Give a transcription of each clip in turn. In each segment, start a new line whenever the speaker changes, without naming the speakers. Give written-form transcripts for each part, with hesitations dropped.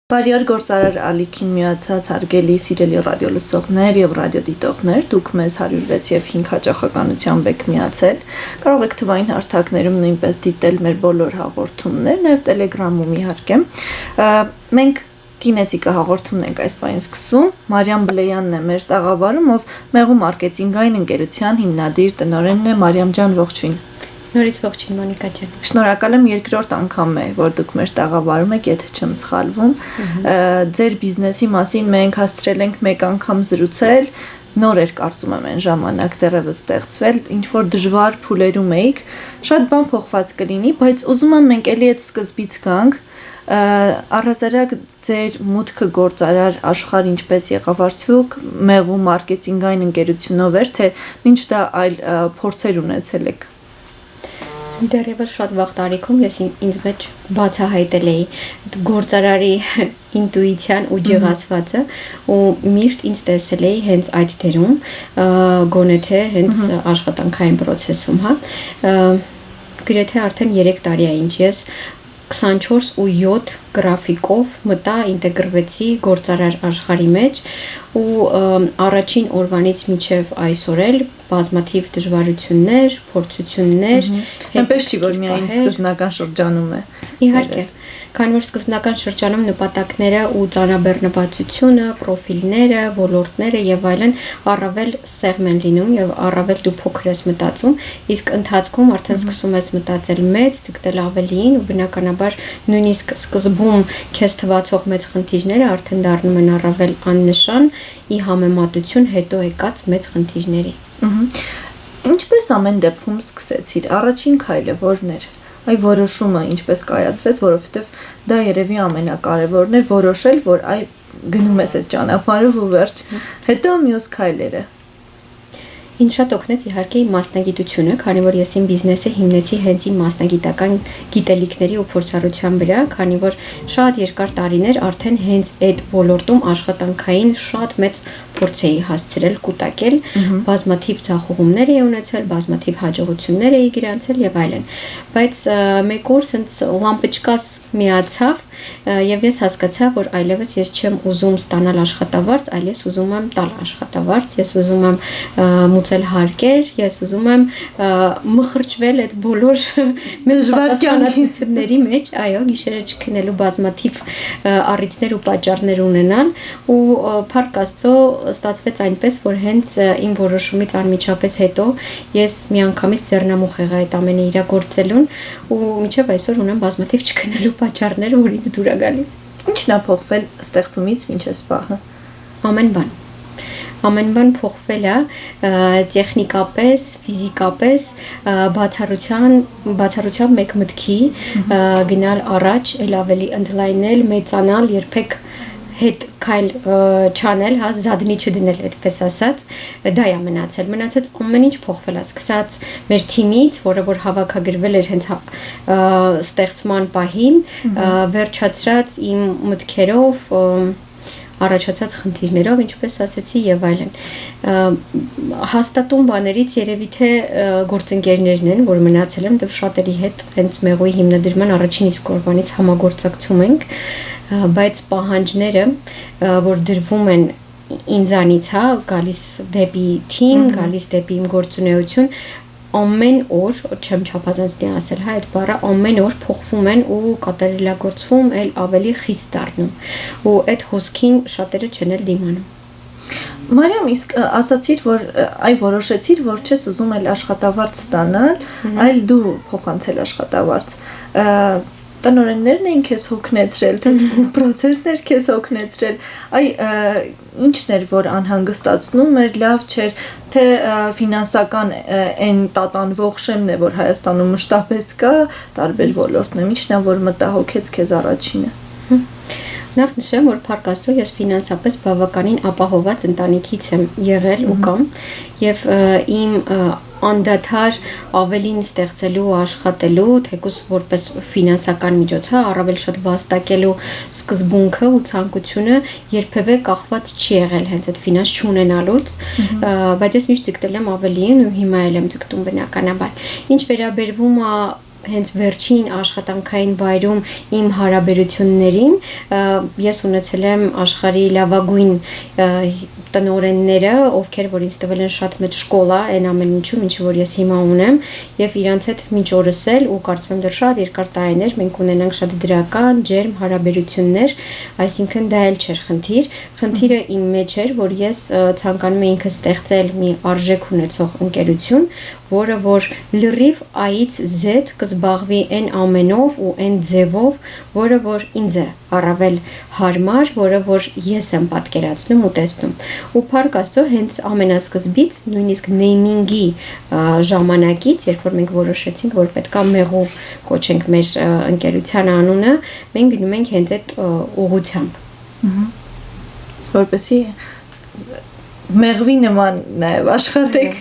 Բարյար գործարար ալիքին միացած հարգելի սիրելի ռադիոլսողներ եւ ռադիոդիտողներ, դուք մեզ 106 եւ 5 հաճախականությամբ եք միացել։ Կարող եք թվային հարթակներում նույնպես դիտել մեր բոլոր հաղորդումներ, նաեւ Telegram-ում իհարկե։ Մենք Կինետիկա հաղորդումն ենք այս պահին սկսում։ Մարիամ Բլեյանն է մեր տաղավարում, ով Մեղու մարքեթինգային ընկերության հիմնադիր տնօրենն է։ Մարիամ ջան, ողջույն։
Նորից ողջույն Մոնիկա ջան։
Շնորհակալ եմ, երկրորդ անգամ է, որ դուք մեր տաղավարում եք, եթե չեմ սխալվում։ Ձեր բիզնեսի մասին մենք հասցրել ենք մեկ անգամ զրուցել, նոր էր կարծում եմ այն ժամանակ դեռևս ստեղծվել, ինչ որ դժվար փուլերում էիք, շատ բան փոխված կլինի, բայց ուզում եմ մենք էլի այդ սկզբից գանք, առհասարակ ձեր մուտքը գործարար աշխարհ ինչպես եղավ արդյոք Մեղու մարքեթինգային ընկերությունով էր, թե մինչ դա այլ փորձեր ունեցել եք։
Դեռևս շատ վաղ տարիքում ես ինձ մեջ բացահայտել էի գործարարի ինտուիցիան ու ջղացվածը ու միշտ ինձ տեսել էի հենց այդ դերում, գոնե թե հենց աշխատանքային process-ում, գրեթե արդեն 3 տարի է ինչ ես 24 ու 7 գրաֆիկով մտա ինտեգրվեցի գործարար աշխարհի մեջ ու առաջին օրվանից մինչև այսօր էլ բազմաթիվ դժվարություններ, փորձություններ,
այնպես չի որ միայն սկզբնական շրջանում է։
Իհարկե, քանի որ սկզբնական շրջանում նպատակները ու ծանրաբեռնվածությունը, պրոֆիլները, ոլորտները եւ այլն առավել սեղմ են լինում եւ առավել դու փոքր ես մտածում, իսկ ընթացքում արդեն սկսում ես մտածել մեծ, ձգտել ավելին ու բնականաբար նույնիսկ սկզբում քեզ թվացող մեծ խնդիրները արդեն դառնում են առավել աննշան ի համեմատություն հետո եկած մեծ խնդիրների։
Ինչպես ամեն դեպքում սկսեցիր, առաջին քայլը որն էր։ Այ որոշումը ինչպես կայացվեց, որովհետև դա երևի ամենակարևորն է, որոշել, որ այ գնում ես այդ ճանապարհով ու վերջ։ Հետո մյուս քայլերը։
Ինձ շատ օգնեց իհարկե իմ մասնագիտությունը, քանի որ ես իմ բիզնեսը հիմնեցի հենց իմ մասնագիտական գիտելիքների ու փորձառության վրա, քանի որ շատ երկար տարիներ արդեն հենց այդ ոլորտում աշխատանքային շատ մեծ փորձ էի հասցրել կուտակել, բազմաթիվ ցախուղումներ էի ունեցել, բազմաթիվ հաջողություններ էի գրանցել եւ այլն։ Բայց մեկ օր sense լամպոճկաս միացավ եւ ես հասկացա, որ այլևս ես չեմ ուզում ստանալ աշխատավարձ, այլ ես ուզում եմ տալ աշխատավարձ, ես ուզում եմ մուծել հարկեր, ես ուզում եմ մխրճվել այդ բոլոր դժվարությունների մեջ, այո, գիշերը չքնելու բազմաթիվ առիթներ ու պատճառներ ունենալ ու փառք Աստծո ստացվեց այնպես, որ հենց իմ որոշումից անմիջապես հետո ես միանգամից ձեռնամուխ եղա այդ ամենը իրագործելուն ու մինչև այսօր ունեմ բազմաթիվ չքնելու պատճառներ, որ ինձ դուր է գալիս։
Ինչն է փոխվել ստեղծումից մինչ այս պահը։
Ամեն բան փոխվել է տեխնիկապես, ֆիզիկապես, բացառությամբ մեկ մտքի գնալ առաջ, ել ավելի ընդլայնել, մեծանալ, երբեք հետ քայլ չանել, զադնի չդնել, այդպես ասած, դա է մնացած ամեն ինչ փոխվել է, սկսած մեր թիմից, որը որ հավաքագրվել էր հենց ստեղծման պահին, վերջացրած իմ մտքերով, առաջացած խնդիրներով, ինչպես ասեցի եւ այլն։ Հաստատուն բաներից երևի թե գործընկերներն են, որ մնացել են, դեռ շատերի հետ հենց Մեղուի հիմնադրման առաջին իսկ օրվանից համագործակցում ենք, բայց պահանջները, որ դրվում են ինձանից, գալիս դեպի թիմ, գալիս դեպի իմ գործունեություն, ամեն օր, չեմ չափազանցնի ասել, այդ բառը ամեն օր փոխվում են ու կատարելագործվում, էլ ավելի խիստ դառնում։ Ու այդ հոսքին շատերը չեն էլ դիմանում։
Մարիամ, իսկ ասացիր, որ այ որոշեցիր, որ չես ուզում այլ աշխատավարձ ստանալ, այլ դու փոխանցել աշխատավարձ։ Տնօրեններն էին քեզ հոգնեցրել, թե process-ներ քեզ հոգնեցրել։ Այ ինչն էր, որ անհանգստացնում էր, լավ չէր, թե ֆինանսական այն տատանվող շեմն է, որ Հայաստանում մշտապես կա, տարբեր ոլորտներում, ինչն է, որ մտահոգեց քեզ առաջինը։
Նախ նշեմ, որ փառք Աստծո ես ֆինանսապես բավականին ապահոված ընտանիքից եմ եղել ու կամ եւ իմ անդադար ավելին ստեղծելու ու աշխատելու, թեկուզ որպես ֆինանսական միջոց, առավել շատ վաստակելու սկզբունքը ու ցանկությունը երբևէ կախված չի եղել հենց այդ ֆինանս չունենալուց, բայց ես միշտ ձգտել եմ ավելին ու հիմա էլ եմ ձգտում բնականաբար։ Ինչ վերաբերվում է հենց վերջին աշխատանքային վայրում իմ հարաբերություններին ես ունեցել եմ աշխարհի լավագույն տնօրենները, ովքեր որ ինձ տվել են շատ մեծ շկոլա այն ամեն ինչում, ինչ որ ես հիմա ունեմ, եւ իրանց հետ մինչ օրս էլ ու կարծում եմ դեռ շատ երկար տարիներ մենք ունենանք շատ դրական, ջերմ հարաբերություններ, այսինքն դա էլ չէր խնդիր։ Խնդիրը իմ մեջ էր, որ ես ցանկանում եմ ինքս ստեղծել մի արժեք ունեցող ընկերություն, որը որ լրիվ A-ից Z կզբաղվի այն ամենով ու այն ձևով, որը որ ինձ է առավել հարմար, որը որ ես եմ պատկերացնում ու տեսնում։ Ու փառք Աստծո, հենց ամենասկզբից, նույնիսկ նեյմինգի ժամանակից, երբ որ մենք որոշեցինք, որ պետքա մեղու կոչենք մեր ընկերության անունը, մենք գնում ենք հենց այդ ուղղությամբ։
Որպեսզի մեղվի նման նաև աշխատեք։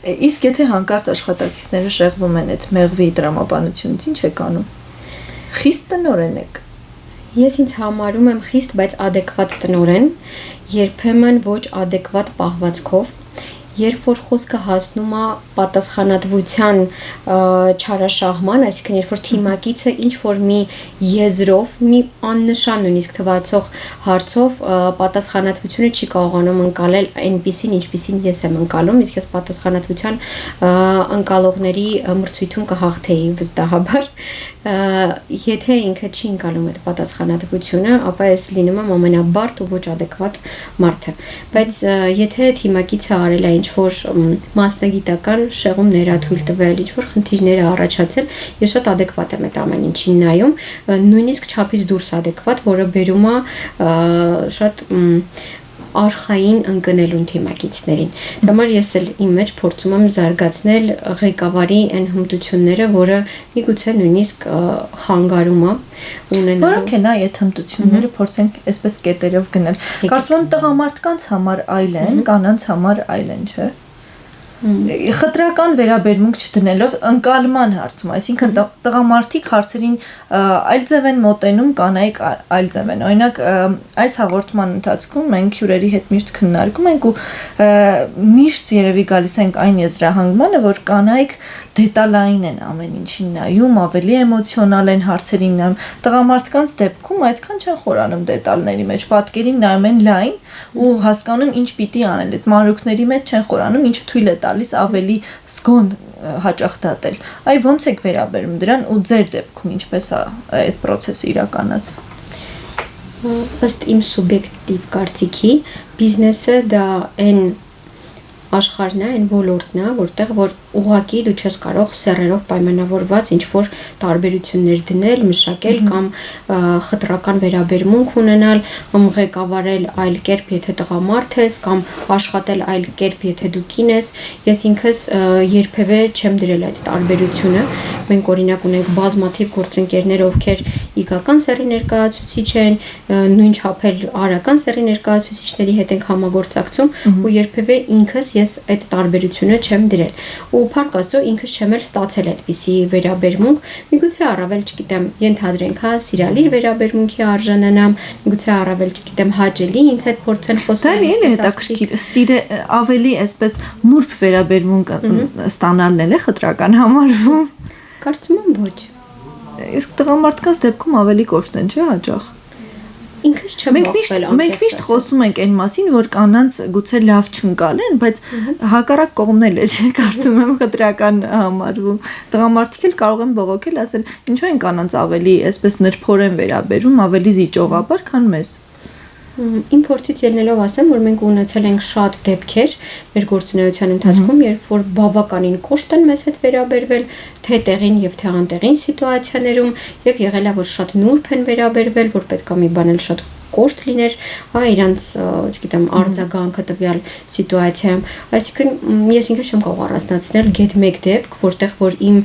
Իսկ եթե հանկարծ աշխատակիցները շեղվում են այդ մեղվի տրամաբանությունից, ինչ եք անում։ Խիստ տնօրեն եք։
Ես ինձ համարում եմ խիստ, բայց adekvat տնօրեն, երբեմն ոչ adekvat պահվածքով, երբ որ խոսքը հասնում է պատասխանատվության չարաշահման, այսինքն երբ որ թիմակիցը ինչ որ մի եզրով, մի աննշան նույնիսկ թվացող հարցով պատասխանատվությունը չի կարողանում ընկալել այնպիսին, ինչպիսին ես եմ ընկալում, իսկ ես պատասխանատվության ընկալողների մրցույթում կհաղթեի վստահաբար, եթե ինքը չի ընկալում այդ պատասխանատվությունը, ապա ես լինում եմ ամենաբարդ ու ոչ adekvat մարդը, բայց եթե թիմակիցը արել է ինչ-որ մասնագիտական շեղումներ թույլ տվել, ինչ-որ խնդիրներ առաջացել, ես շատ adekvat եմ այդ ամեն ինչին նայում, նույնիսկ չափից դուրս adekvat, որը բերում է շատ արխային ընկնելուն թիմակիցներին։ Դա համար ես էլ իմ մեջ փորձում եմ զարգացնել ղեկավարի այն հմտությունները, որը միգուցե նույնիսկ խանգարում է ունենալու։
Որոնք են այդ հմտությունները, փորձենք այսպես կետերով գնել։ Կարծում եմ տղամարդկանց համար այլ են, կանանց համար այլ են, չէ՞։ Խտրական վերաբերմունք չդնելով ընկալման հարցում, այսինքն տղամարդիկ հարցերին այլ ձև են մոտենում, կանայք այլ ձև են։ Օրինակ, այս հաղորդման ընթացքում մենք հյուրերի հետ միշտ քննարկում ենք ու միշտ երևի գալիս ենք այն եզրահանգմանը, որ կանայք դետալային են ամեն ինչին նայում, ավելի էմոցիոնալ են հարցերին նայում։ Տղամարդկանց դեպքում այդքան չեն խորանում դետալների մեջ, պատկերին նայում են լայն ու հասկանում ինչ պիտի անել։ Այդ մանրուքների մեջ չեն խորանում, ինչը թույլ է տալիս ավելի զգոն հաճախ դատել։ Այ ո՞նց եք վերաբերում դրան ու ձեր դեպքում ինչպես է այդ process-ը իրականացվում։
Ըստ իմ սուբյեկտիվ կարծիքի, բիզնեսը դա այն աշխարհն է, այն ոլորտն է, որտեղ որ ուղղակի դու չես կարող սեռերով պայմանավորված ինչ որ տարբերություններ դնել, մշակել կամ խտրական վերաբերմունք ունենալ, ղեկավարել այլ կերպ, եթե տղամարդ ես, կամ աշխատել այլ կերպ, եթե դու կին ես։ Ես ինքս երբևէ չեմ դրել այդ տարբերությունը։ Մենք օրինակ ունենք բազմաթիվ գործընկերներ, ովքեր իգական սեռի ներկայացուցիչ են, նույն չափել արական սեռի ներկայացուցիչների հետ ենք համագործակցում ու երբևէ ինքս ես այդ տարբերությունը չեմ դրել։ Ու փառք Աստծո ինքս չեմ էլ ստացել այդպիսի վերաբերմունք, միգուցե առավել, չգիտեմ, ենթադրենք, հա, սիրալիր վերաբերմունքի արժանանամ, միգուցե առավել, չգիտեմ, հաճելի ինձ հետ փորձեն խոսել։
Դա էլի հետաքրքիր, ավելի այսպես նուրբ վերաբերմունք ստանալն էլ է խտրական համարվում։
Կարծում եմ ոչ։
Իսկ տղամարդկանց դեպքում ավելի կոշտ են, չէ՞, հաճախ։
Ինքս չեմ
բախվել։ Մենք միշտ խոսում ենք այն մասին, որ կանանց գուցե լավ չընկալեն, բայց հակառակ կողմն էլ է, չէ՞, կարծում եմ խտրական համարվում։ Տղամարդիկ էլ կարող են բողոքել, ասել, ինչու են կանանց ավելի այսպես նրբորեն վերաբերում, ավելի զիջողաբար, քան մեզ։
Իմ փորձից ելնելով ասեմ, որ մենք ունեցել ենք շատ դեպքեր մեր գործունեության ընթացքում, երբ որ բավականին կոշտ են մեզ հետ վերաբերվել, թե տեղին եւ թե անտեղին սիտուացիաներում, եւ եղել է որ շատ նուրբ են վերաբերվել, որ պետք է մի բան էլ շատ կոշտ լիներ, հա, իրանց, չգիտեմ, արձագանքը տվյալ սիտուացիայում, այսինքն ես ինքս չեմ կարող առանձնացնել գետ մեկ դեպք, որտեղ որ իմ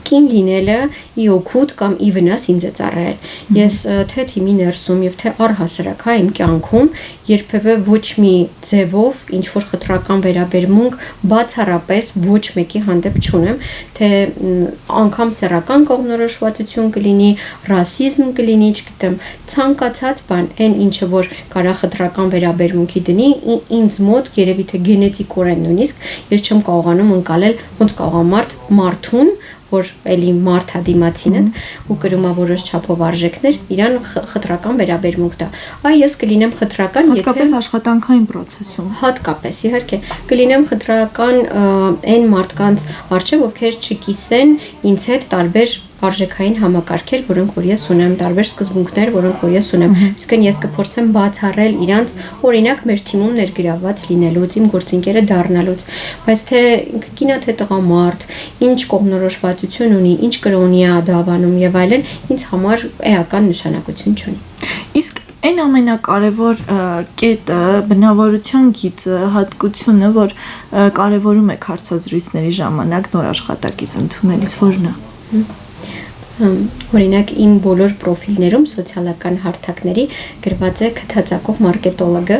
կին լինելը ի օգուտ կամ ի վնաս ինձ է ծառայել։ Ես թե թիմի ներսում եւ թե առհասարակ հա իմ կյանքում երբևէ ոչ մի ձևով ինչ որ խտրական վերաբերմունք բացառապես ոչ մեկի հանդեպ չունեմ, թե անգամ սեռական կողմնորոշվածություն կլինի, ռասիզմ կլինի, չգիտեմ, ցանկացած բան, այն ինչը որ կարա խտրական վերաբերմունքի դնի, ինձ մոտ երևի թե գենետիկորեն նույնիսկ ես չեմ կարողանում ընկալել ոնց կարող է մարդուն որ էլի մարդ է դիմացինդ ու կրում է որոշ չափով արժեքներ, իրան խտրական վերաբերմունք տա։ Այ ես կլինեմ խտրական, եթե
հատկապես աշխատանքային process-ում։
Հատկապես, իհարկե, կլինեմ խտրական այն մարդկանց առջև, ովքեր չկիսեն ինձ հետ տարբեր արժեքային համակարգեր, որոնք որ ես ունեմ, տարբեր սկզբունքներ, որոնք որ ես ունեմ։ Իսկն ես կփորձեմ բացառել իրանց, օրինակ մեր թիմում ներգրավված լինելուց, իմ գործընկերը դառնալուց, բայց թե կինա թե տղամարդ, ինչ կողմնորոշվածություն ունի, ինչ կրոնի է դավանում եւ այլն, ինձ համար էական նշանակություն չունի։
Իսկ այն ամենակարևոր կետը, բնավորության գիծը, հատկությունը, որ կարևորում եք հարցազրույցների ժամանակ նոր աշխատակից ընդունելիս, որն է։
Օրինակ իմ բոլոր պրոֆիլներում սոցիալական հարթակների գրված է քթածակով մարքետոլոգը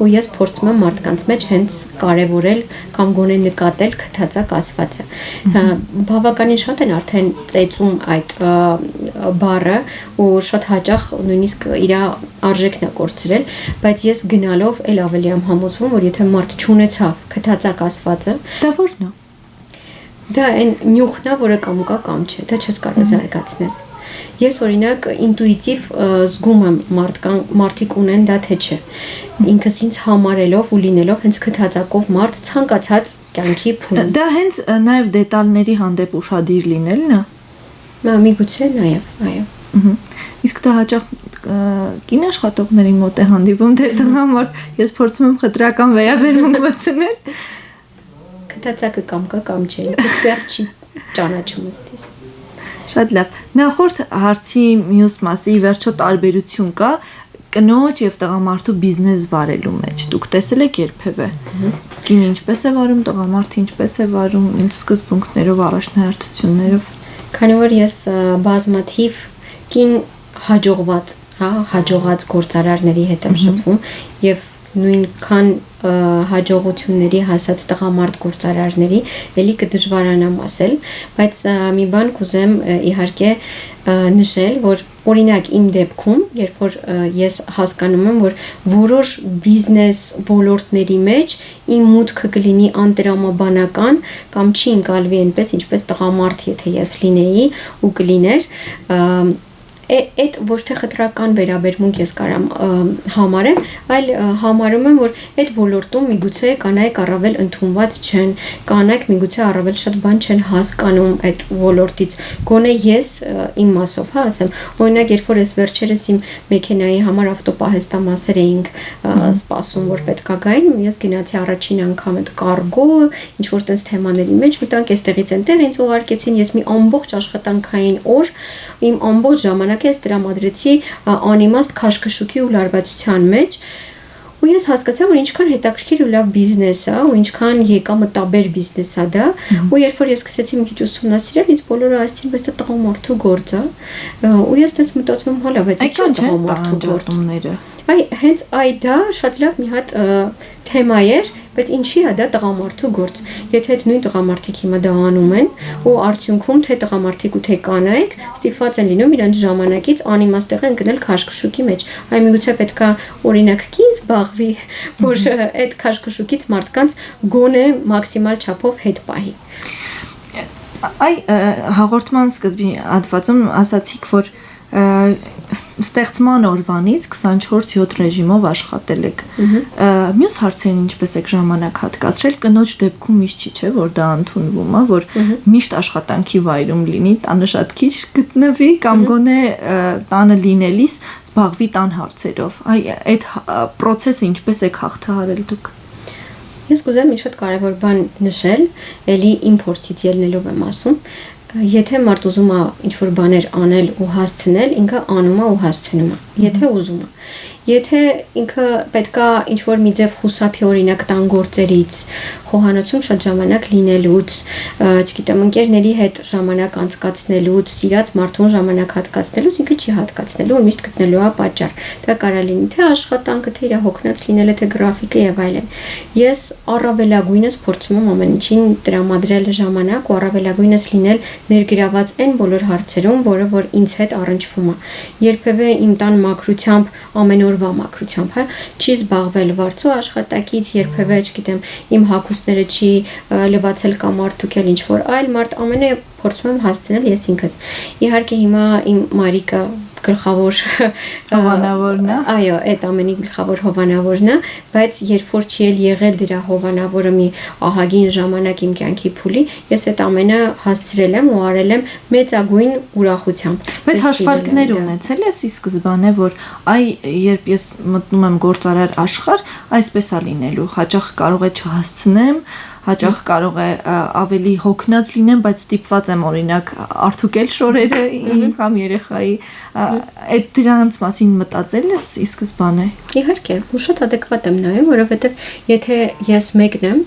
ու ես փորձում եմ մարդկանց մեջ հենց կարևորել կամ գոնե նկատել քթածակ ասվածը։ Բավականին շատ են արդեն ծեծում այդ բառը ու շատ հաճախ նույնիսկ իր արժեքն է կորցրել, բայց ես գնալով էլ ավելի եմ համոզվում, որ եթե մարդ չունեցավ քթածակ ասվածը,
դա որն է։
Դա այն նյութն է, որը կամ կա կամ չէ, դա չես կարող զարգացնես։ Ես օրինակ ինտուիտիվ զգում եմ մարդիկ ունեն դա թե չէ։ Ինքս ինձ համարելով ու լինելով հենց քթածակով մարդ ցանկացած կյանքի փուլ։
Դա հենց նաև դետալների հանդեպ ուշադիր լինելն է։
Միգուցե նաև, այո։
Իսկ դա հաճախ կին աշխատողների մոտ է հանդիպում, թե տղամարդ, ես փորձում եմ խտրական վերաբերմունք մտցնել։
Քթածակը կամ կա կամ չէ, սեր չի ճանաչում ըստիս։
Շատ լավ։ Նախորդ հարցի մյուս մասի վերջո տարբերություն կա կնոջ եւ տղամարդու բիզնես վարելու մեջ։ Դուք տեսել եք երբևէ։ Կինը ինչպես է վարում, տղամարդը ինչպես է վարում, ինչ սկզբունքներով, առաջնահերթություններով։
Քանի որ ես բազմաթիվ կին հաջողված, հաջողած գործարարների հետ եմ շփվում եւ նույնքան հաջողությունների հասած տղամարդ գործարարների էլի կդժվարանամ ասել, բայց մի բան կուզեմ իհարկե նշել, որ օրինակ իմ դեպքում, երբ որ ես հասկանում եմ, որ որոշ բիզնես ոլորտների մեջ իմ մուտքը կլինի անտրամաբանական կամ չի ընկալվի այնպես, ինչպես տղամարդ, եթե ես լինեի ու կլիներ, այդ ոչ թե խտրական վերաբերմունք ես կարամ համարեմ, այլ համարում եմ, որ այդ ոլորտում միգուցե կանայք առավել ընդունված չեն, կանայք միգուցե առավել շատ բան չեն հասկանում այդ ոլորտից։ Գոնե ես իմ մասով, ասեմ, օրինակ երբ որ ես վերջերս իմ մեքենայի համար ավտոպահեստամասեր էինք սպասում, որ պետք է գային, ես գնացի առաջին անգամ այդ կարգո, ինչ որ տես թեմաների մեջ մտանք, այստեղից այնտեղ ինձ ուղարկեցին, ես մի ամբողջ աշխատանքային օր, իմ ամբողջ ժամանակ ես տրամադրեցի անիմաստ քաշքշուկի ու լարվածության մեջ ու ես հասկացա, որ ինչքան հետաքրքիր ու լավ բիզնես է ու ինչքան եկամտաբեր բիզնես է դա ու երբ որ ես սկսեցի մի քիչ ուսումնասիրել, ինձ բոլորը ասեցին, բայց դա տղամարդու գործ է ու ես այդպես մտածում եմ, հալա, բայց ինչա տղամարդու գործը։ Այ հենց այ դա շատ լավ մի հատ թեմա էր, բայց ինչի է դա տղամարդու գործ։ Եթե այդ նույն տղամարդիկ հիմա դա անում են ու արդյունքում թե տղամարդիկ ու թե կանայք ստիպված են լինում իրենց ժամանակից անիմաստեղ են գնել քաշքշուկի մեջ։ Այ միգուցե պետքա օրինակ կին զբաղվի, որ այդ քաշքշուկից մարդկանց գոնե մաքսիմալ չափով հետ պահի։
Այ հաղորդման սկզբի հատվածում ասացիք, որ ստեղծման օրվանից 24/7 ռեժիմով աշխատել եք։ Մյուս հարցերին ինչպես եք ժամանակ հատկացրել, կնոջ դեպքում միշտ չի, չէ, որ դա ընդունվում է, որ միշտ աշխատանքի վայրում լինի, տանը շատ քիչ գտնվի կամ գոնե տանը լինելիս զբաղվի տան հարցերով։ Այ այդ process-ը ինչպես եք հաղթահարել դուք։
Ես կուզեմ մի շատ կարևոր բան նշել, էլի իմ փորձից ելնելով եմ ասում, եթե մարդ ուզում է ինչ-որ բաներ անել ու հասցնել, ինքը անում է ու հասցնում է, եթե ուզում է։ Եթե ինքը պետքա ինչ-որ մի ձև խուսափի օրինակ տան գործերից, խոհանոցում շատ ժամանակ լինելուց, չգիտեմ, ընկերների հետ ժամանակ անցկացնելուց, սիրած մարդուն ժամանակ հատկացնելուց, ինքը չի հատկացնելու ու միշտ գտնելու է պատճառ։ Դա կարող լինի թե աշխատանքը, թե իր հոգնած լինելը, թե գրաֆիկը եւ այլն։ Ես առավելագույնս փորձում եմ ամեն ինչին տրամադրել ժամանակ ու առավելագույնս լինել ներգրաված այն բոլոր հարցերում, որը որ ինձ հետ առնչվում է։ Երբևէ իմ տան մաքրությամբ ամեն օրվա մաքրությամբ, հա, չի զբաղվել վարձու աշխատակից, երբևէ, չգիտեմ, իմ հագուստները չի լվացել կամ արդուկել ինչ որ այլ մարդ, փորձում եմ հասցնել ես ինքս։ Իհարկե հիմա իմ Մարիկը գլխավոր
հովանավորն է։
Այո, այդ ամենի գլխավոր հովանավորն է, բայց երբ որ չի եղել դրա հովանավորը մի ահագին ժամանակ իմ կյանքի փուլի, ես այդ ամենը հասցրել եմ ու արել եմ մեծագույն ուրախությամբ։
Բայց հաշվարկներ ունեցել ես ի սկզբանե, որ երբ ես մտնում եմ գործարար աշխարհ, այսպես է լինելու, հաճախ կարող է չհասցնեմ, հաճախ կարող է ավելի հոգնած լինեմ, բայց ստիպված եմ օրինակ արդուկել շորերը իմ կամ երեխայի, այդ դրանց մասին մտածել ես ի սկզբանե։
Իհարկե, ու շատ adekvat եմ նայում, որովհետև եթե ես մեկն եմ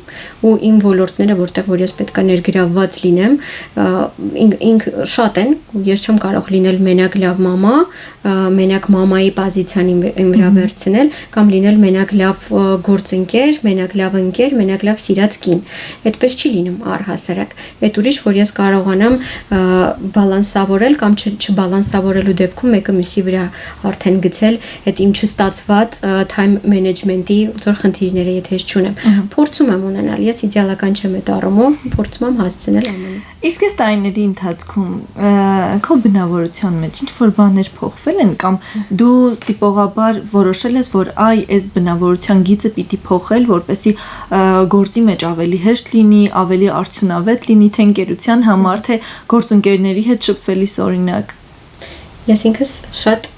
ու իմ ոլորտները, որտեղ որ ես պետք է ներգրավված լինեմ, ինք շատ են, ես չեմ կարող լինել մենակ լավ մամա, մենակ մամայի պոզիցիան իմ վրա վերցնել, կամ լինել մենակ լավ գործընկեր, մենակ լավ ընկեր, մենակ լավ սիրած կին։ Այդպես չի լինում առհասարակ։ Այդ ուրիշ, որ ես կարողանամ բալանսավորել կամ չբալանսավորելու դեպքում մեկը մյուսի վրա արդեն գցել այդ իմ չստացված time management-ի ծոր խնդիրները, եթե ես չունեմ։ Փորձում եմ ունենալ, ես իդեալական չեմ այդ առումով, փորձում եմ հասցնել ամենը։
Իսկ այս տարիների ընթացքում քո բնավորության մեջ ինչ-որ բաներ փոխվել են կամ դու ստիպողաբար որոշել ես, որ այս բնավորության գիծը պիտի փոխել, որպեսզի գործի մեջ ավելի հեշտ լինի, ավելի արդյունավետ լինի թե ընկերության համար, թե գործընկերների հետ շփվելիս օրինակ։
Ես ինքս շատ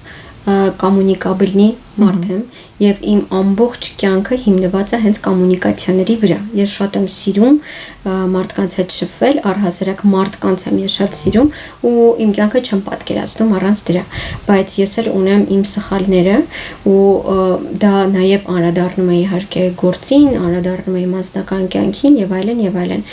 կոմունիկաբլնի մարդ եմ եւ իմ ամբողջ կյանքը հիմնված է հենց կոմունիկացիաների վրա։ Ես շատ եմ սիրում մարդկանց հետ շփվել, առհասարակ մարդկանց եմ ես շատ սիրում ու իմ կյանքը չեմ պատկերացնում առանց դրա, բայց ես էլ ունեմ իմ սխալները ու դա նաեւ անդրադառնում է իհարկե գործին, անդրադառնում է իմ անձնական կյանքին եւ այլն եւ այլն։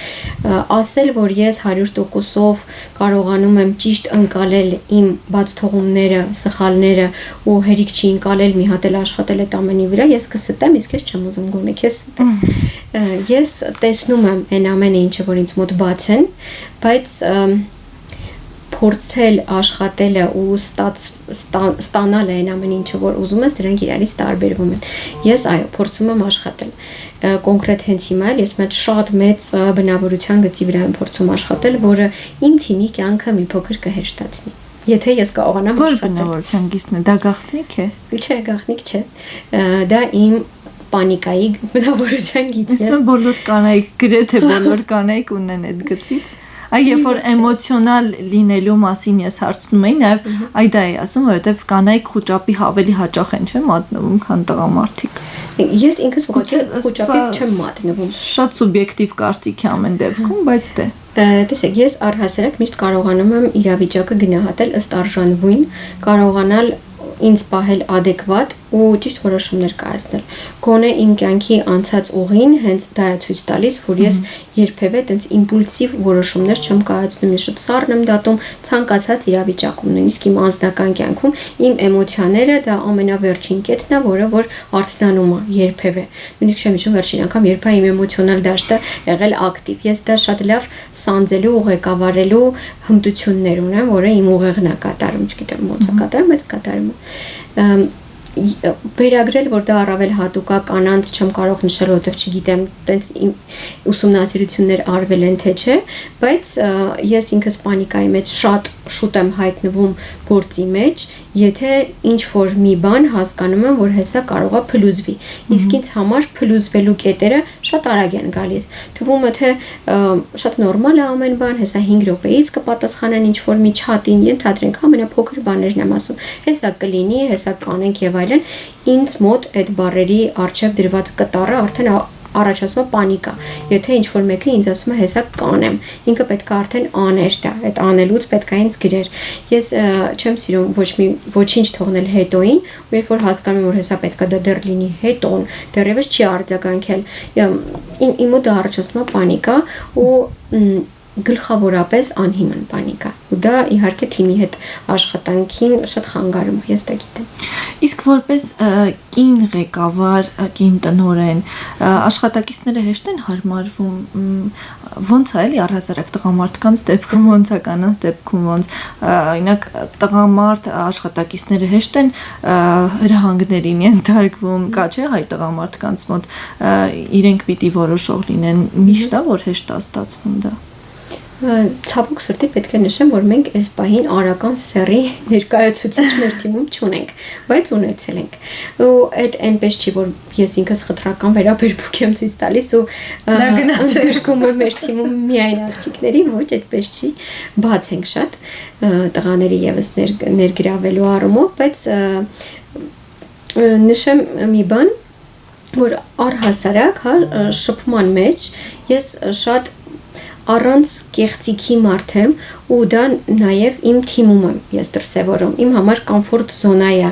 Ասել, որ ես 100%-ով կարողանում եմ ճիշտ ընկալել իմ բաց թողումները, սխալները ու հերիք չի ընկալել մի հատ էլ աշխատել այդ ամենի վրա, ես կստեմ, իսկ ես չեմ ուզում գոնե քեզ ստեմ։ Ես տեսնում եմ այն ամենը, ինչը որ ինձ մոտ բաց են, բայց փորձել աշխատելը ու ստանալը այն ամենը, ինչը որ ուզում ես, դրանք իրարից տարբերվում են։ Ես այո, փորձում եմ աշխատել։ Կոնկրետ հենց հիմա ես մեծ շատ մեծ բնավորության գծի վրա եմ փորձում աշխատել, որը իմ թիմի կյանքը մի փոքր կհեշտացնի։ Եթե ես կարողանամ
աշխատել։ Որ բնավորության գիծն է, դա գաղտնիք է։
Չէ, գաղտնիք չէ։ Դա իմ պանիկայի բնավորության գիծն է։
Իսկ բոլոր կանայք, գրեթե բոլոր կանայք ունեն այդ գծից։ Երբ որ էմոցիոնալ լինելու մասին ես հարցնում էի, նաև դա էի ասում, որովհետև կանայք խոճապի ավելի հաճախ են, չէ՞, մատնվում, քան տղամարդիկ։
Ես ինքս խոճապի չեմ մատնվում։
Շատ սուբյեկտիվ կարծիք է ամեն դեպքում, բայց դե
տեսեք, ես առհասարակ միշտ կարողանում եմ իրավիճակը գնահատել ըստ արժանվույն, կարողանալ ինձ պահել adekvat ու ճիշտ որոշումներ կայացնել։ Գոնե իմ կյանքի անցած ուղին հենց դա է ցույց տալիս, որ ես երբևէ տենց իմպուլսիվ որոշումներ չեմ կայացնում, ես շատ սառն եմ դատում ցանկացած իրավիճակում, նույնիսկ իմ անձնական կյանքում իմ էմոցիաները դա ամենավերջին կետն է, որը որ արթնանում է երբևէ։ Նույնիսկ չեմ հիշում վերջին անգամ երբ իմ էմոցիոնալ դաշտը եղել ակտիվ։ Ես դա շատ լավ սանձելու ու ղեկավարելու հմտություններ ունեմ, որը իմ ուղեղն է կատարում, չգիտեմ ոնց է կատարում, բայց կատարում է։ Վերագրել, որ դա առավել հատուկ է կանանց չեմ կարող նշել, որովհետև չգիտեմ, տենց ուսումնասիրություններ արվել են թե չէ, բայց ես ինքս պանիկայի մեջ շատ շուտ եմ հայտնվում գործի մեջ, եթե ինչ որ մի բան հասկանում եմ, որ հեսա կարող է փլուզվի։ Իսկ ինձ համար փլուզվելու կետերը շատ արագ են գալիս։ Թվում է թե շատ նորմալ է ամեն բան, հեսա 5 րոպեից կպատասխանեն ինչ որ մի չաթին, ենթադրենք ամենափոքր բաներն եմ ասում։ Հեսա կլինի, հեսա կանենք եւ այլն։ Ինձ մոտ այդ բառերի արժև դրված կտառը արդեն առաջացնում է պանիկա։ Եթե ինչ որ մեկը ինձ ասում է հեսա կանեմ, ինքը պետք է արդեն աներ դա, այդ անելուց պետք է ինձ գրեր։ Ես չեմ սիրում ոչինչ թողնել հետոին, ու երբ որ հասկանում եմ, որ հեսա պետք է դա դեռ լինի հետոն, դեռևս չի արձագանքել։ Իմ մոտ դա առաջացնում է պանիկա ու գլխավորապես անհիմն պանիկա։ Ու դա իհարկե թիմի հետ աշխատանքին շատ խանգարում է, ես դա գիտեմ։
Իսկ որպես կին ղեկավար, կին տնօրեն, աշխատակիցները հեշտ են հարմարվում, ոնց է էլի առհասարակ տղամարդկանց դեպքում, ոնց է կանանց դեպքում, ոնց օրինակ տղամարդ աշխատակիցները հեշտ են հրահանգներին ենթարկվում, կա չէ հայ տղամարդկանց մոտ իրենք պիտի որոշող լինեն, միշտ է որ հեշտ է ստացվում դա։
Ցավոք սրտի պետք է նշեմ, որ մենք այս պահին արական սերի ներկայացուցիչ մեր թիմում չունենք, բայց ունեցել ենք։ Ու այդ այնպես չի, որ ես ինքս խտրական վերաբերմունք եմ ցույց տալիս ու ընդգրկում եմ մեր թիմում միայն աղջիկների, ոչ, այդպես չի, բաց ենք շատ տղաների եւս ներգրավելու առումով, բայց նշեմ մի բան, որ առհասարակ, շփման մեջ ես շատ առանց կեղծիքի մարդ եմ ու դա նաև իմ թիմում եմ ես դրսևորում։ Իմ համար կոմֆորտ զոնա է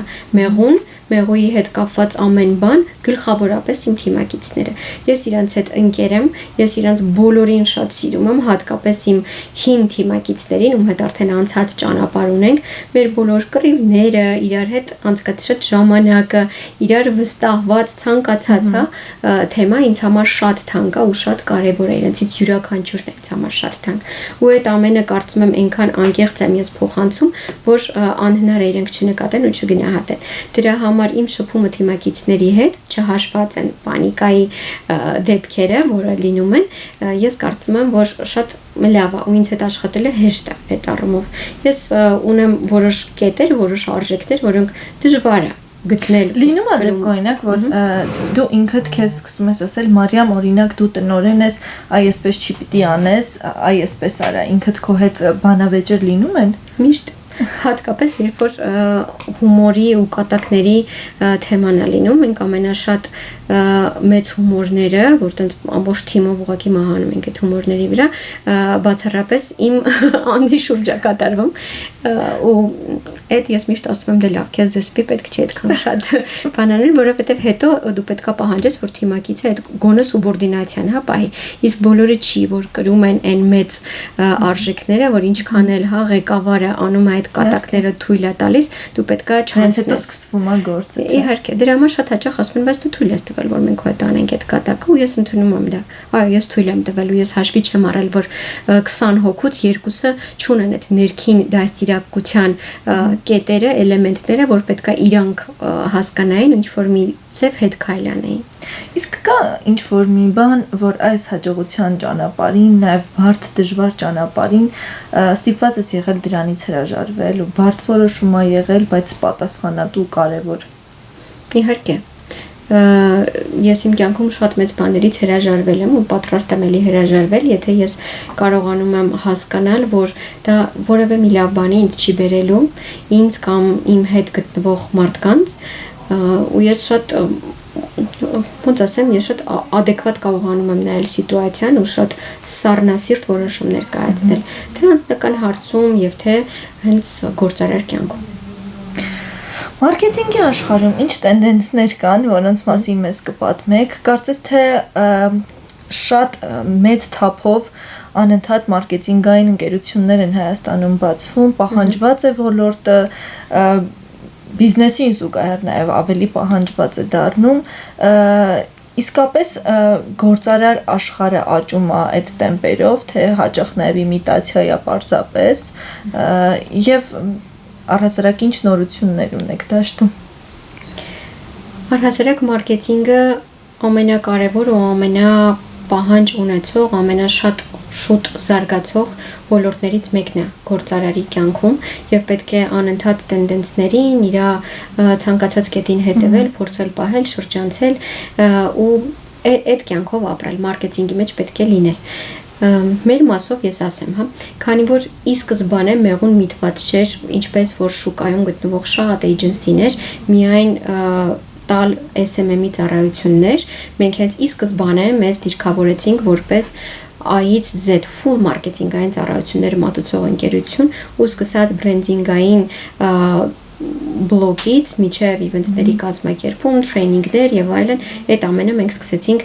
մեղուի հետ կապված ամեն բան, գլխավորապես իմ թիմակիցները։ Ես իրանց հետ ընկեր եմ, ես իրանց բոլորին շատ սիրում եմ, հատկապես իմ հին թիմակիցներին, ում հետ արդեն անցած ճանապարհ ունենք, մեր բոլոր կռիվները, իրար հետ անցկացրած ժամանակը, իրար վստահված, ցանկացած, թեմա ինձ համար շատ թանկ է ու շատ կարևոր է, իրենցից յուրաքանչյուրն է ինձ համար շատ թանկ։ Ու այդ ամենը կարծում եմ այնքան անկեղծ եմ ես փոխանցում, որ անհնար է իրենք չնկատեն ու չգնահատեն։ Դրա համար իմ շփումը թիմակիցների հետ չհաշված են պանիկայի դեպքերը, որը լինում են, ես կարծում եմ, որ շատ լավ է ու ինձ հետ աշխատելը հեշտ է այդ առումով։ Ես ունեմ որոշ կետեր, որոշ արժեքներ, որոնք դժվար է գտնել։
Լինում է դեպք օրինակ, որ դու ինքդ քեզ սկսում ես ասել, Մարիամ, օրինակ դու տնորեն ես, այսպես չի պիտի անես, այսպես արա, ինքդ քո հետ բանավեճեր լինում են։
Միշտ հատկապես երբ որ հումորի ու կատակների թեման է լինում, մենք ամենաշատ մեծ հումորները, որ տենց ամբողջ թիմով ուղղակի մահանում ենք այդ հումորների վրա, բացառապես իմ անձի շուրջ է կատարվում ու այդ ես միշտ ասում եմ դե լավ, քեզ զսպի պետք չի այդքան շատ բանանել, որովհետև հետո դու պետքա պահանջես, որ թիմակիցը այդ գոնե սուբորդինացիան հա պահի, իսկ բոլորը չի, որ կրում են այն մեծ արժեքները, որ ինչքան էլ հա ղեկավարը անում է այդ կատակները թույլ է տալիս, դու պետքա չանցնես։
Հետո սկսվում է գործը։
Իհարկե, դրա համար շատ հաճախ ասում են, բայց դու թույլ ես տվել, որ մենք հետ անենք այդ կատակը, ու ես ընդունում եմ դա։ Այո, ես թույլ եմ տվել ու ես հաշվի չեմ առել, որ 20 հոգուց երկուսը չունեն այդ ներքին դաստիարակության կետերը, էլեմենտները, որ պետքա իրանք հասկանային, ինչ որ մի ձև հետ քայլանային։
Իսկ կա ինչ որ մի բան, որ այս հաջողության ճանապարհին, նաև բարդ դժվար ճանապարհին ստիպված ես եղել դրանից հրաժարվել ու բարդ որոշում է եղել, բայց պատասխանատու կարևոր։
Իհարկե։ Ես իմ կյանքում շատ մեծ բաներից հրաժարվել եմ ու պատրաստ եմ էլի հրաժարվել, եթե ես կարողանում եմ հասկանալ, որ դա որևէ մի լավ բանի ինձ չի բերելու, ինձ կամ իմ հետ գտնվող մարդկանց, ու ես շատ ոնց ասեմ, ես շատ adekvat կարողանում եմ նայել սիտուացիան ու շատ սառնասիրտ որոշումներ կայացնել, թե անձնական հարցում եւ թե հենց գործարար կյանքում։
Մարքեթինգի աշխարհում ինչ տենդենսներ կան, որոնց մասին մեզ կպատմեք, կարծես թե շատ մեծ թափով անընդհատ մարքեթինգային ընկերություններ են Հայաստանում բացվում, պահանջված է ոլորտը, բիզնեսին զուգահեռ նաև ավելի պահանջված է դառնում, իսկապես գործարար աշխարհը աճում է այդ տեմպերով, թե հաճախ նաև իմիտացիա է պարզապես, եւ առհասարակ ինչ նորություններ ունեք դաշտում։
Առհասարակ մարքեթինգը ամենակարևոր ու ամենապահանջ ունեցող, ամենաշատ շուտ զարգացող ոլորտներից մեկն է գործարարի կյանքում եւ պետք է անընդհատ տենդենսներին, իր ցանկացած կետին հետևել, փորձել պահել, շրջանցել ու այդ կյանքով ապրել, մարքեթինգի մեջ պետք է լինել։ Մեր մասով ես ասեմ, հա, քանի որ ի սկզբանե մեղուն միտված չէր, ինչպես որ շուկայում գտնվող շատ էջենսիներ, միայն տալ SMM-ի ծառայություններ, մենք հենց ի սկզբանե մեզ դիրքավորեցինք որպես A-ից Z full մարքեթինգային ծառայություններ մատուցող ընկերություն ու սկսած բրենդինգային բլոգից միջև իվենտների կազմակերպում, տրեյնինգներ եւ այլն, այդ ամենը մենք սկսեցինք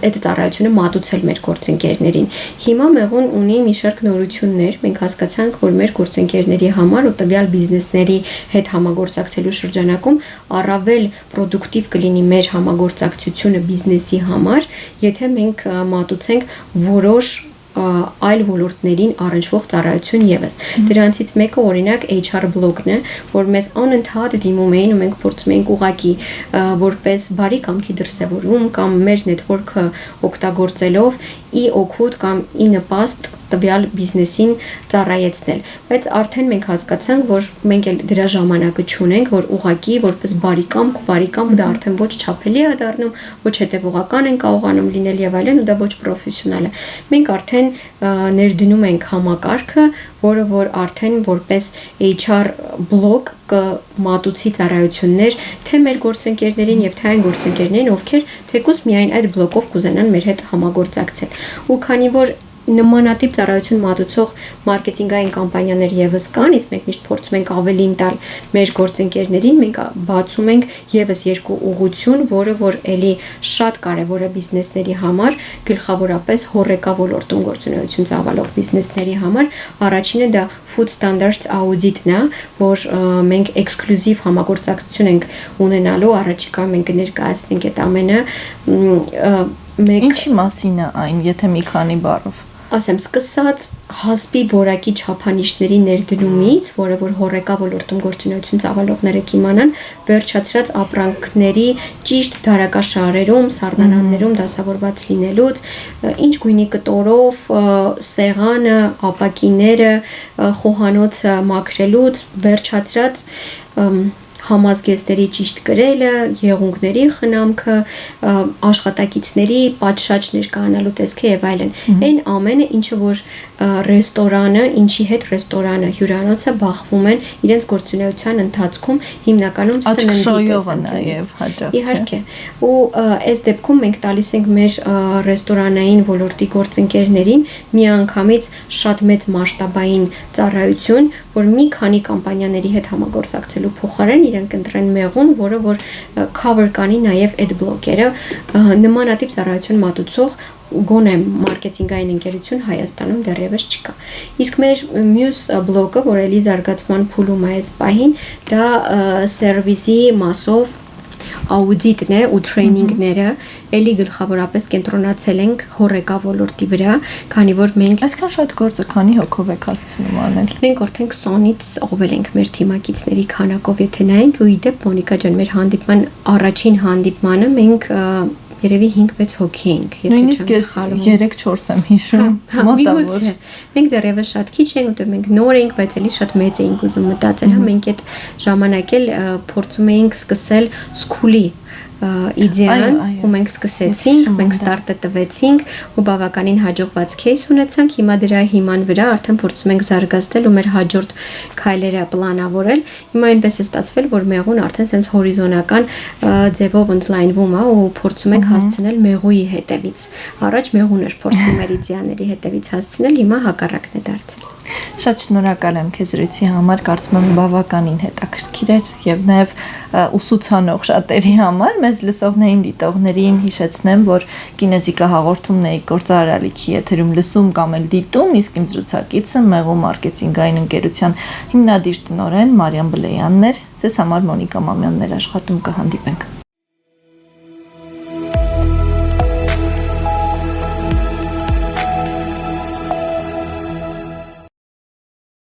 այդ ծառայությունը մատուցել մեր գործընկերներին։ Հիմա մեղուն ունի մի շարք նորություններ, մենք հասկացանք, որ մեր գործընկերների համար ու տվյալ բիզնեսների հետ համագործակցելու շրջանակում առավել պրոդուկտիվ կլինի մեր համագործակցությունը բիզնեսի համար, եթե մենք մատուցենք որոշ այլ ոլորտներին առնչվող ծառայություն եւս։ Դրանցից մեկը օրինակ HR բլոգն է, որ մեզ անընդհատ դիմում էին ու մենք փորձում էինք ուղղակի որպես բարի կամքի դրսևորում կամ մեր նետվորքը օգտագործելով ի օգուտ կամ ի նպաստ տվյալ բիզնեսին ծառայեցնել, բայց արդեն մենք հասկացանք, որ մենք էլ դրա ժամանակը չունենք, որ ուղղակի որպես բարիկամ դա արդեն ոչ չափելի է դառնում, ոչ հետևողական են կարողանում լինել եւ այլն, ու դա ոչ պրոֆեսիոնալ է։ Մենք արդեն ներդնում ենք համակարգը, որը որ արդեն որպես HR բլոկ կմատուցի ծառայություններ թե մեր գործընկերներին եւ թե այն գործընկերներին, ովքեր թեկուզ միայն այդ բլոկով կուզենան մեր հետ համագործակցել։ Ու քանի որ նմանատիպ ծառայություն մատուցող մարքեթինգային կամպանիաներ եւս կան, իսկ մենք միշտ փորձում ենք ավելին տալ մեր գործընկերներին, մենք բացում ենք եւս երկու ուղղություն, որը որ էլի շատ կարեւոր է բիզնեսների համար, գլխավորապես հոռեկա ոլորտում գործունեություն ծավալող բիզնեսների համար։ Առաջինը դա food standards audit-ն է, որ մենք էքսկլյուզիվ համագործակցություն ենք ունենալու, առաջիկա մենք կներկայացնենք այդ ամենը։
Ինչի մասին է այն, եթե մի քանի բառով
ասեմ, սկսած հասպի որակի չափանիշների ներդրումից, որը որ հոռեկա ոլորտում գործունեություն ծավալողները կիմանան, վերջացրած ապրանքների ճիշտ դարակաշարերում, սառնարաններում դասավորված լինելուց, ինչ գույնի կտորով, սեղանը, ապակիները, խոհանոցը մաքրելուց, վերջացրած համազգեստերի ճիշտ կրելը, եղունգների խնամքը, աշխատակիցների պատշաճ ներկայանալու տեսքը եւ այլն։ Այն ամենը, ինչը որ ռեստորանը, ինչի հետ ռեստորանը, հյուրանոցը բախվում են իրենց գործունեության ընթացքում հիմնականում
սննդի եւ հաճախ։
Իհարկե։ Ու այս դեպքում մենք տալիս ենք մեր ռեստորանային ոլորտի գործընկերներին միանգամից շատ մեծ մասշտաբային ծառայություն, որ մի քանի կամպանիաների հետ համագործակցելու փոխարեն իրենք ընտրեն մեղուն, որը որ cover կանի նաև այդ բլոկերը, նմանատիպ ծառայություն մատուցող գոնե մարքեթինգային ընկերություն Հայաստանում դեռևս չկա։ Իսկ մեր մյուս բլոկը, որ էլի զարգացման փուլում է այս պահին, դա սերվիսի մասով աուդիտն է ու տրեյնինգները, էլի գլխավորապես կենտրոնացել ենք հոռեկա ոլորտի վրա, քանի որ մենք
այսքան շատ գործը քանի հոգով եք հասցնում անել։
Մենք արդեն 20-ից ավել ենք մեր թիմակիցների քանակով, եթե նայենք, ու իդեպ Մոնիկա ջան, մեր հանդիպման առաջին հանդիպմանը մենք երևի 5-6 հոգի ենք,
եթե չեմ սխալվում։ 3-4 եմ հիշում, մոտավոր։
Մենք դեռևս շատ քիչ ենք, որտեղ մենք նոր ենք, բայց էլի շատ մեծ էինք ուզում մտածել, մենք այդ ժամանակ էլ փորձում էինք սկսել սկուլի իդեան, ու մենք սկսեցինք, մենք ստարտը տվեցինք ու բավականին հաջողված кейս ունեցանք, հիմա դրա հիման վրա արդեն փորձում ենք զարգացնել ու մեր հաջորդ քայլերը պլանավորել։ Հիմա այնպես է ստացվել, որ մեղուն արդեն sense հորիզոնական ձևով ընդլայնվում է ու փորձում ենք հասցնել մեղուի հետևից։ Առաջ մեղուն էր փորձում մեր իդեաների հետևից հասցնել, հիմա հակառակն է դարձել։
Շատ շնորհակալ եմ քեզ զրույցի համար, կարծում եմ բավականին հետաքրքիր էր եւ նաեւ ուսուցանող շատերի համար, մեզ լսողներին, դիտողներին հիշեցնեմ, որ Կինեզիկա հաղորդումն է գործարարալիքի եթերում լսում կամ էլ դիտում, իսկ իմ զրուցակիցը Մեղու մարքեթինգային ընկերության հիմնադիր տնօրեն Մարիամ Բլեյանն էր, ձեզ համար Մոնիկա Մամյանն էր աշխատում, կհանդիպենք։